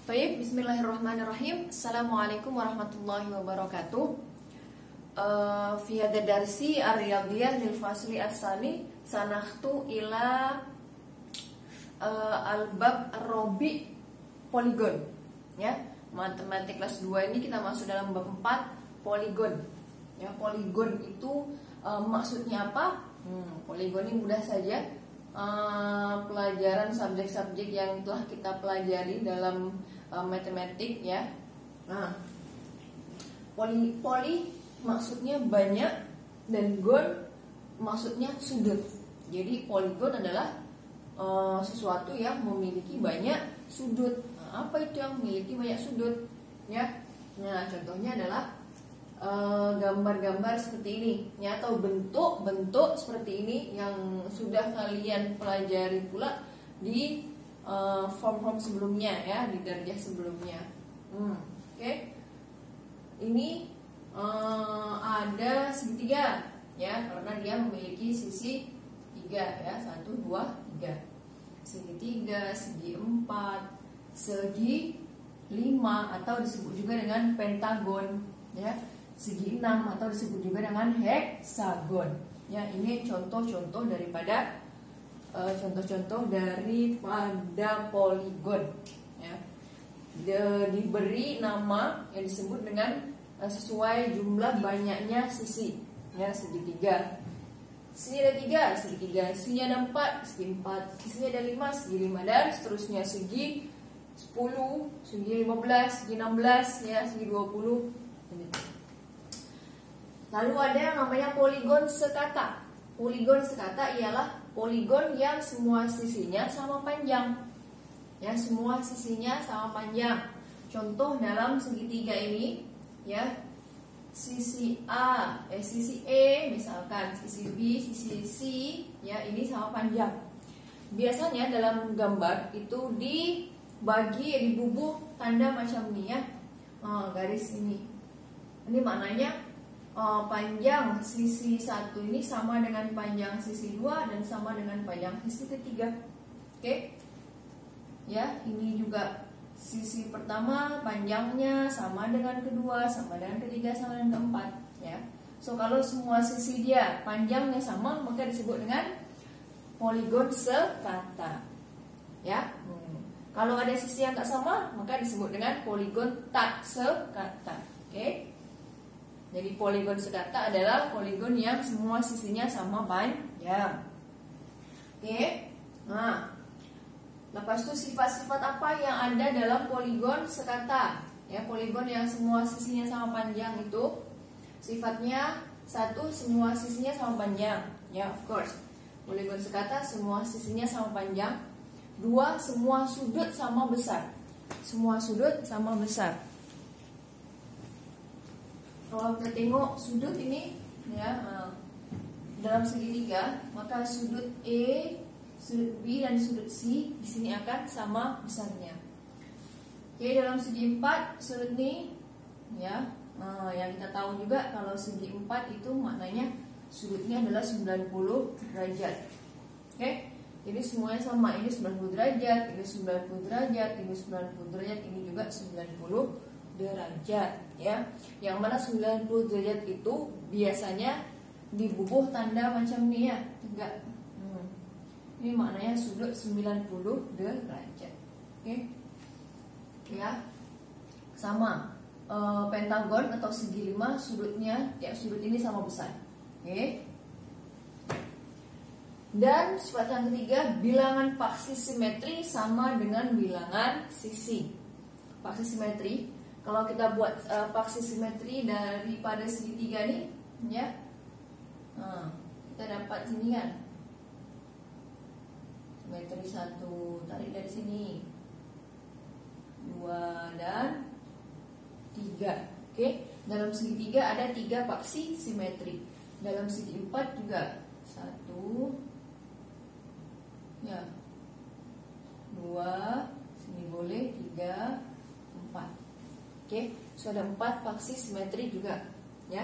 Baik, bismillahirrahmanirrahim. Assalamualaikum warahmatullahi wabarakatuh. Fi hadha darsi ar-riyadhiyah lil fasli as-sani sanahtu ila al-bab ar-rabi' poligon. Ya, matematik kelas 2 ini kita masuk dalam bab 4 poligon. Ya, poligon itu maksudnya apa? Poligon ini mudah saja. Pelajaran subjek-subjek yang telah kita pelajari dalam matematik ya. Nah, poli maksudnya banyak dan gon maksudnya sudut. Jadi poligon adalah sesuatu yang memiliki banyak sudut. Nah, apa itu yang memiliki banyak sudut? Ya. Nah, contohnya adalah gambar-gambar seperti ini ya, atau bentuk-bentuk seperti ini yang sudah kalian pelajari pula di form-form sebelumnya ya, di darjah sebelumnya. Oke. Ini ada segitiga ya, karena dia memiliki sisi 3 ya, 1, 2, 3. Segi 3, segi 4, segi 5 atau disebut juga dengan pentagon ya. Segi 6 atau disebut juga dengan heksagon. Ya, ini contoh-contoh daripada poligon. Ya, diberi nama yang disebut dengan sesuai jumlah banyaknya sisi. Ya, segitiga. Sini ada 3, segi 3. Sini ada 4, segi 4. Sini ada 5, segi 5 dan seterusnya. Segi 10, segi 15, segi 16, ya, segi 20. Lalu ada yang namanya poligon sekata. Poligon sekata ialah poligon yang semua sisinya sama panjang. Ya, semua sisinya sama panjang. Contoh dalam segitiga ini, ya, sisi A, sisi E misalkan, sisi B, sisi C, ya, ini sama panjang. Biasanya dalam gambar itu dibubuh tanda macam ini ya, garis ini. Ini maknanya panjang sisi 1 ini sama dengan panjang sisi 2 dan sama dengan panjang sisi ketiga. Oke. Ya, ini juga sisi pertama panjangnya sama dengan kedua, sama dengan ketiga, sama dengan keempat ya. So kalau semua sisi dia panjangnya sama, maka disebut dengan poligon sekata. Ya. Kalau ada sisi yang tak sama, maka disebut dengan poligon tak sekata. Oke. Jadi poligon sekata adalah poligon yang semua sisinya sama panjang. Oke. Nah, lepas itu sifat-sifat apa yang ada dalam poligon sekata? Ya, poligon yang semua sisinya sama panjang itu sifatnya 1, semua sisinya sama panjang. Ya, of course. Poligon sekata semua sisinya sama panjang. 2, semua sudut sama besar. Semua sudut sama besar. Kalau kita tengok sudut ini ya, dalam segitiga, maka sudut E, sudut B dan sudut C di sini akan sama besarnya. Oke, dalam segi 4 sudut ini ya, yang kita tahu juga kalau segi 4 itu maknanya sudutnya adalah 90 derajat. Oke. Jadi semuanya sama, ini 90 derajat, ini 90 derajat, ini 90 derajat, ini juga 90 derajat ya. Yang mana 90 derajat itu biasanya dibubuh tanda macam ini ya, tegak. Ini maknanya sudut 90 derajat. Oke. Ya. Sama. Pentagon atau segi 5 sudutnya, ya, sudut ini sama besar. Oke. Dan sifat yang ketiga, bilangan paksi simetri sama dengan bilangan sisi. Paksi simetri, kalau kita buat paksi simetri daripada segitiga nih, ya, kita dapat sini kan, simetri 1, tarik dari sini, 2 dan 3. Oke, dalam segitiga ada 3 paksi simetri. Dalam segi 4 juga 1. Ya, 2, sini boleh 3, 4. Oke, so ada 4 paksi simetri juga, ya.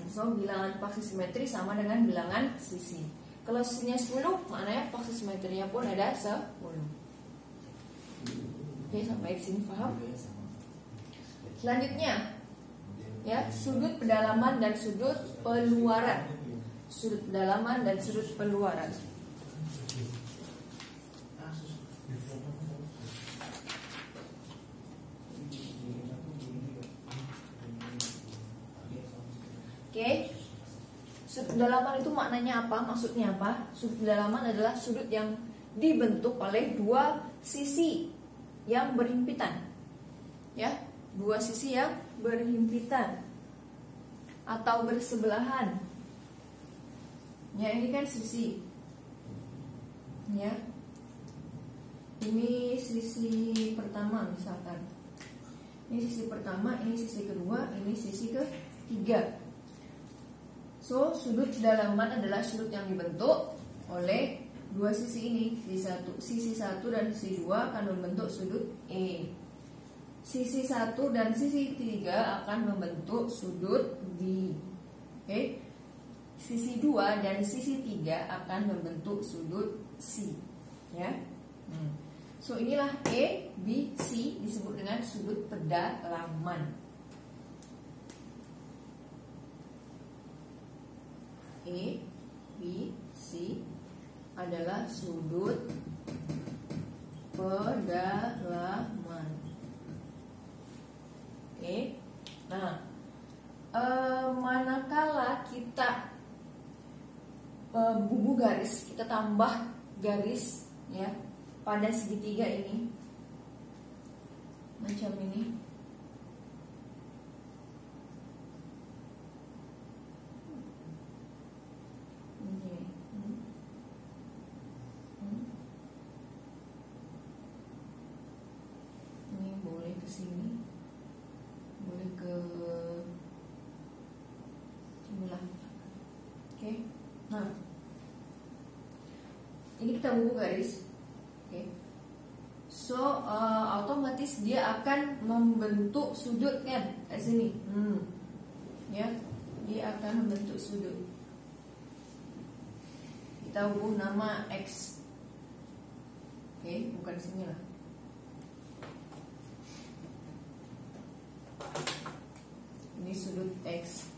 So bilangan paksi simetri sama dengan bilangan sisi. Kalau sisinya 10, maknanya paksi simetrinya pun ada 10. Oke, sampai sini paham? Selanjutnya, ya, sudut pedalaman dan sudut peluaran. Sudut pedalaman dan sudut peluaran. Oke, sudut pedalaman itu maknanya apa? Maksudnya apa? Sudut pedalaman adalah sudut yang dibentuk oleh dua sisi yang berhimpitan, ya, dua sisi yang berhimpitan atau bersebelahan. Ya, ini kan sisi, ya, ini sisi pertama misalkan, ini sisi pertama, ini sisi kedua, ini sisi ketiga. So, sudut pedalaman adalah sudut yang dibentuk oleh dua sisi ini, sisi satu dan sisi dua akan membentuk sudut E. Sisi satu dan sisi tiga akan membentuk sudut B. Oke. Sisi 2 dan sisi 3 akan membentuk sudut C, ya. So inilah A, B, C disebut dengan sudut pedalaman. A, B, C adalah sudut pedalaman. Oke. Nah, manakala kita bubu garis, kita tambah garis, ya, pada segitiga ini, macam ini. Ini boleh ke sini, boleh ke sini lah. Oke. Nah, ini kita bubu garis, oke. So otomatis dia akan membentuk sudut kan, kayak sini, ya, dia akan membentuk sudut. Kita bubuh nama X, oke, bukan sini lah. Ini sudut X,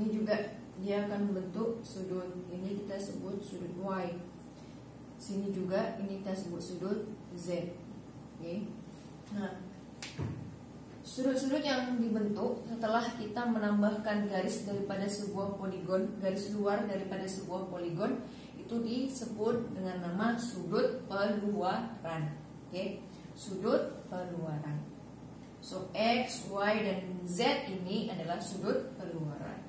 ini juga dia akan membentuk sudut, ini kita sebut sudut Y. Sini juga ini kita sebut sudut Z. Oke. Nah, sudut-sudut yang dibentuk setelah kita menambahkan garis daripada sebuah poligon, garis luar daripada sebuah poligon, itu disebut dengan nama sudut peluaran. Oke, sudut peluaran. So X, Y, dan Z ini adalah sudut peluaran.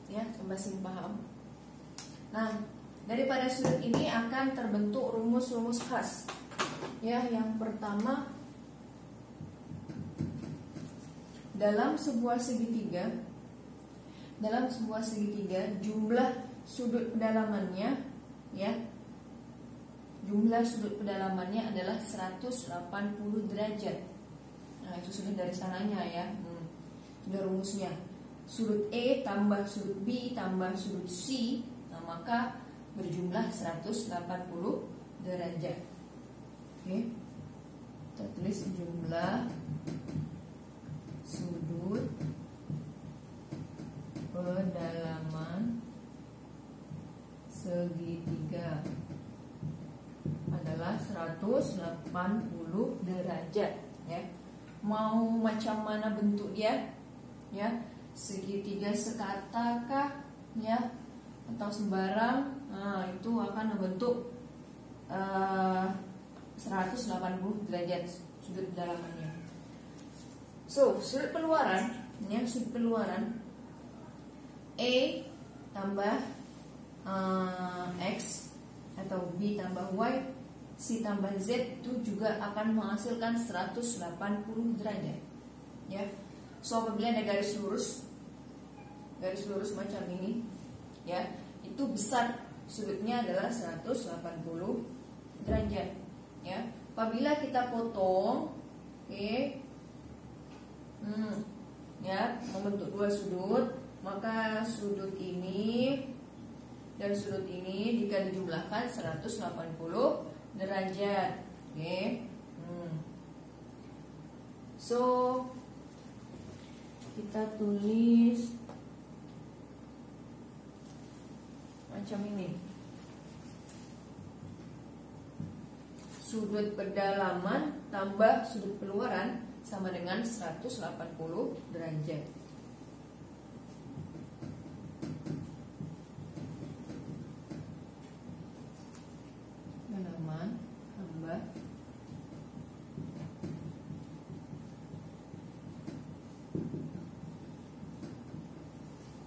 Ya, masih paham. Nah, daripada sudut ini akan terbentuk rumus-rumus khas. Ya, yang pertama, dalam sebuah segitiga, jumlah sudut pedalamannya, ya, jumlah sudut pedalamannya adalah 180 derajat. Nah, itu sudah dari sananya, ya, sudah rumusnya. Sudut E tambah sudut B tambah sudut C, nah maka berjumlah 180 derajat. Oke, kita tulis jumlah sudut pedalaman segitiga adalah 180 derajat, ya. Mau macam mana bentuk dia, ya, segitiga sekata kah, ya, atau sembarang, nah itu akan membentuk 180 derajat sudut pedalamannya. So, sudut peluaran, ya, sudut peluaran A tambah X atau B tambah Y, C tambah Z itu juga akan menghasilkan 180 derajat, ya. So, apabila ada garis lurus macam ini, ya, itu besar sudutnya adalah 180 derajat, ya. apabila kita potong, oke, ya, membentuk dua sudut, maka sudut ini dan sudut ini jika dijumlahkan 180 derajat, oke. So kita tulis macam ini. Sudut pendalaman tambah sudut keluaran sama dengan 180 derajat. Pendalaman tambah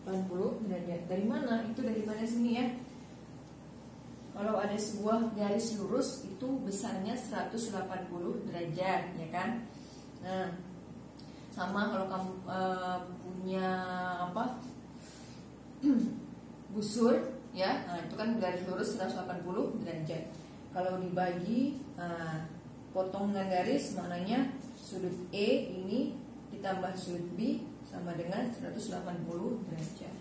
80 derajat. Dari mana? Itu dari mana sini ya? Kalau ada sebuah garis lurus itu besarnya 180 derajat, ya kan? Nah, sama kalau kamu punya apa? Busur, ya. Nah, itu kan garis lurus 180 derajat. Kalau dibagi potong dengan garis, maknanya sudut E ini ditambah sudut B sama dengan 180 derajat.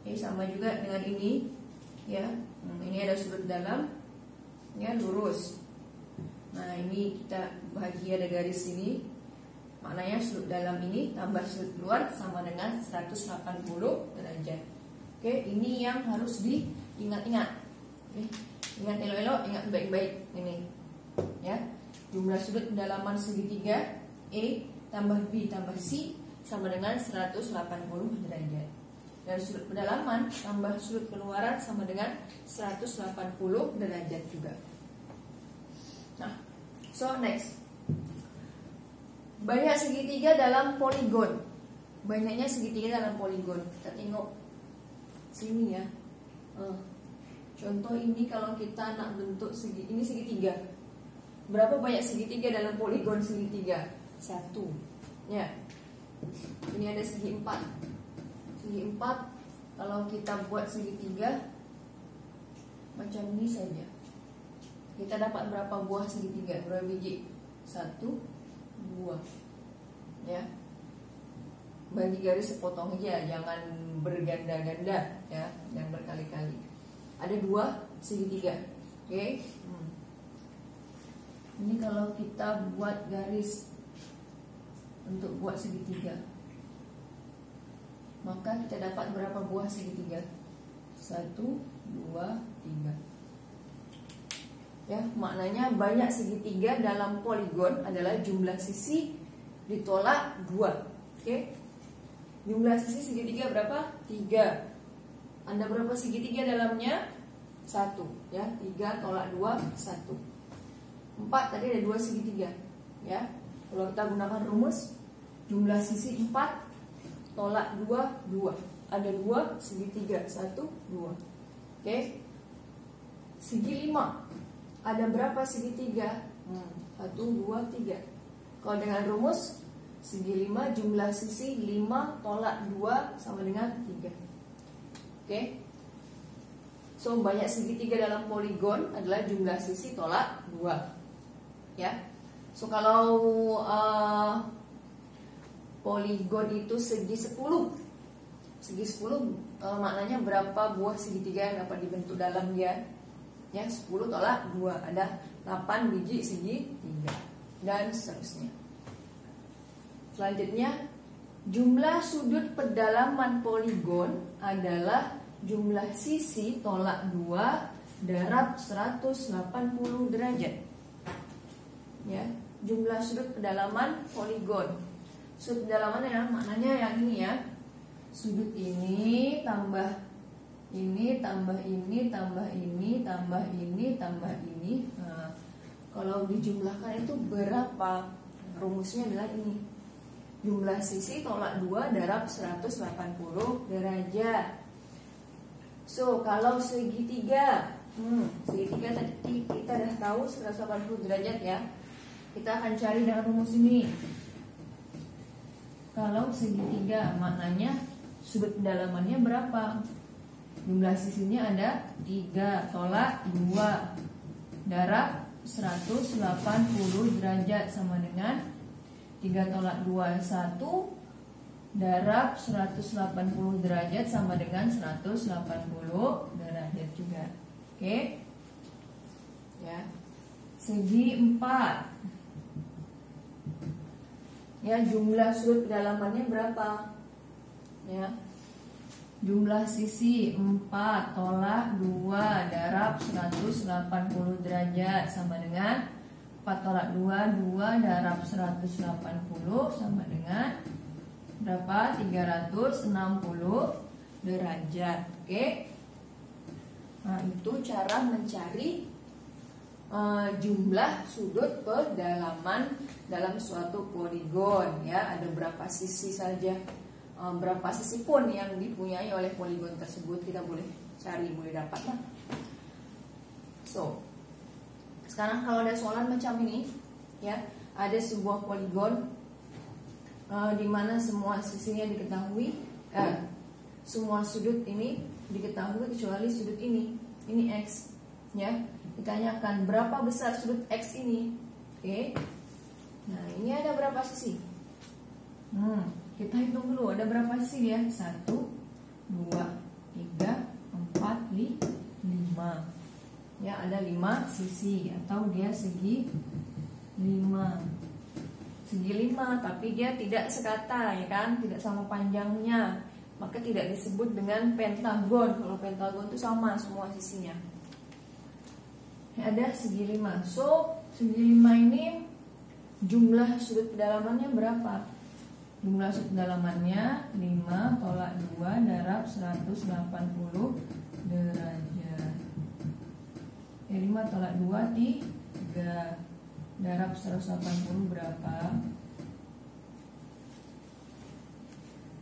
Oke, sama juga dengan ini, ya. Ini ada sudut dalam, ya, lurus. Nah, ini kita bagi ada garis ini, maknanya sudut dalam ini tambah sudut luar sama dengan 180 derajat. Oke, ini yang harus diingat-ingat. Oke, ingat elok-elok, ingat baik-baik ini, ya. Jumlah sudut pendalaman segitiga E tambah B tambah C sama dengan 180 derajat. Dan sudut pendalaman tambah sudut keluaran sama dengan 180 derajat juga. Nah, so next. Banyak segitiga dalam poligon. Banyaknya segitiga dalam poligon. Kita tengok sini ya. Contoh ini kalau kita nak bentuk ini segitiga. Berapa banyak segitiga dalam poligon segitiga? 1. Ya. Ini ada segi 4. Segi 4, kalau kita buat segitiga macam ini saja, kita dapat berapa buah segitiga? Berapa biji? 1, 2, ya. Bagi garis sepotong aja, jangan berganda-ganda, ya, jangan berkali-kali. Ada 2 segitiga, oke. Ini kalau kita buat garis untuk buat segitiga, maka kita dapat berapa buah segitiga? 1, 2, 3. Ya, maknanya banyak segitiga dalam poligon adalah jumlah sisi ditolak 2. Oke. Jumlah sisi segitiga berapa? 3. Anda berapa segitiga dalamnya? 1, ya. 3 tolak 2, 1. 4 tadi ada 2 segitiga, ya. Kalau kita gunakan rumus jumlah sisi 4 tolak 2, 2. Ada 2 segitiga, 1, 2. Oke. Segi 5. Ada berapa segitiga? 1, 2, 3. Kalau dengan rumus segi 5 jumlah sisi 5 tolak 2 sama dengan 3. Oke. So banyak segitiga dalam poligon adalah jumlah sisi tolak 2. Ya. So kalau poligon itu segi 10. Segi 10 maknanya berapa buah segitiga yang dapat dibentuk dalam dia? Ya, 10 tolak 2. Ada 8 biji segitiga. Dan seterusnya. Selanjutnya, jumlah sudut pendalaman poligon adalah jumlah sisi tolak 2 darab 180 derajat. Ya, jumlah sudut pendalaman poligon. Sudut pendalaman ya, maknanya yang ini ya. Sudut ini tambah ini, tambah ini, tambah ini, tambah ini, tambah ini. Nah, kalau dijumlahkan itu berapa? Rumusnya adalah ini. Jumlah sisi tolak 2 darab 180 derajat. So, kalau segitiga, segitiga tadi kita dah tahu 180 derajat ya. Kita akan cari dengan rumus ini. Kalau segitiga, maknanya sudut pendalamannya berapa? Jumlah sisinya ada 3 tolak 2 darab 180 derajat sama dengan 3 tolak 2 1 darab 180 derajat sama dengan 180 derajat juga. Oke. Ya. Segi 4. Ya, jumlah sudut kedalamannya berapa? Ya. Jumlah sisi 4 tolak 2 darab 180 derajat sama dengan 4 tolak 2 2 darab 180 sama dengan berapa? 360 derajat. Oke. Nah, itu cara mencari jumlah sudut kedalaman dalam suatu poligon, ya. Ada berapa sisi saja, berapa sisi pun yang dipunyai oleh poligon tersebut kita boleh cari, boleh dapat lah. So, sekarang kalau ada soalan macam ini, ya, ada sebuah poligon di mana semua sisinya diketahui, semua sudut ini diketahui kecuali sudut ini X, ya. Ditanyakan berapa besar sudut X ini. Oke. Nah, ini ada berapa sisi? Kita hitung dulu ada berapa sisi ya. 1, 2, 3, 4, 5. Ya, ada 5 sisi atau dia segi 5. Segi 5, tapi dia tidak sekata, ya kan? Tidak sama panjangnya. Maka tidak disebut dengan pentagon. Kalau pentagon itu sama semua sisinya. Ada segi 5. So, segi 5 ini jumlah sudut kedalamannya berapa? Jumlah sudut kedalamannya 5 tolak 2 darab 180 derajat. 5 tolak 2 3 darab 180 berapa?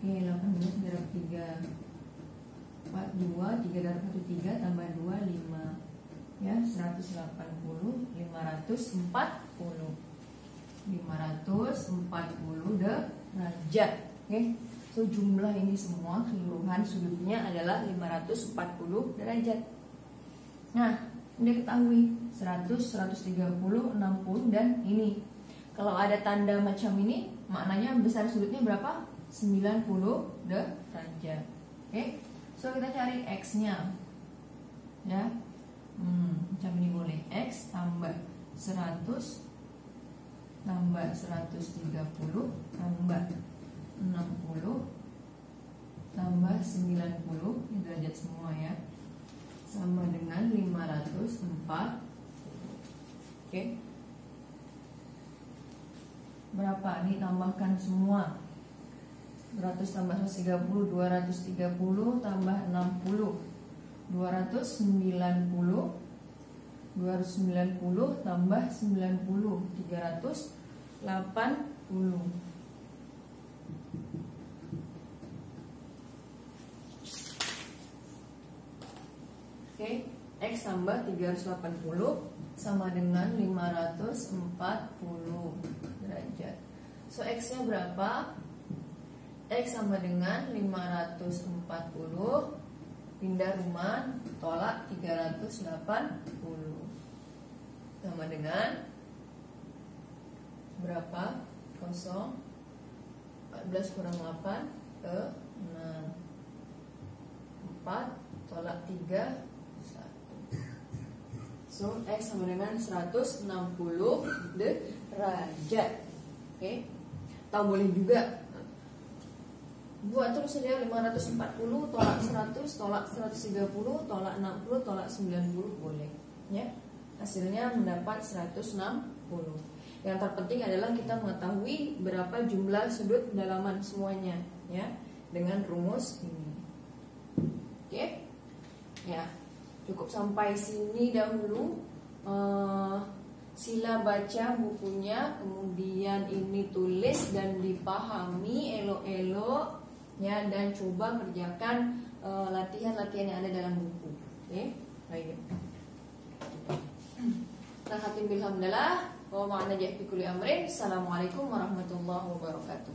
18 darab 3 42, 3 darab 1 3 tambah 2 5. Ya, 180, 540 derajat. Oke. So, jumlah ini semua keseluruhan sudutnya adalah 540 derajat. Nah, udah ketahui 100, 130, 60 dan ini. Kalau ada tanda macam ini, maknanya besar sudutnya berapa? 90 derajat. Oke. So, kita cari X-nya. Ya. Macam ini boleh. X tambah 100 tambah 130 tambah 60 tambah 90, ini derajat semua ya, sama dengan 504. Oke. Berapa? Ini tambahkan semua. 100 tambah 130, 230 tambah 60, 290 tambah 90, 380. Oke, X tambah 380 sama dengan 540 derajat. So, X-nya berapa? X sama dengan 540, pindah rumah, tolak 380 sama dengan berapa? 0, 14 kurang 8 ke 6, 4 tolak 3 1. So, X sama dengan 160 derajat. Oke. Atau boleh juga buat terus saja 540 tolak 100 tolak 130 tolak 60 tolak 90 boleh, ya. Hasilnya mendapat 160. Yang terpenting adalah kita mengetahui berapa jumlah sudut kedalaman semuanya, ya, dengan rumus ini. Oke. Ya, cukup sampai sini dahulu. Sila baca bukunya, kemudian ini tulis dan dipahami elok-elok, ya, dan coba kerjakan latihan-latihan yang ada dalam buku. Oke, baik. Alhamdulillah, wa ma'ana jahbi kulli amrin. Assalamualaikum warahmatullahi wabarakatuh.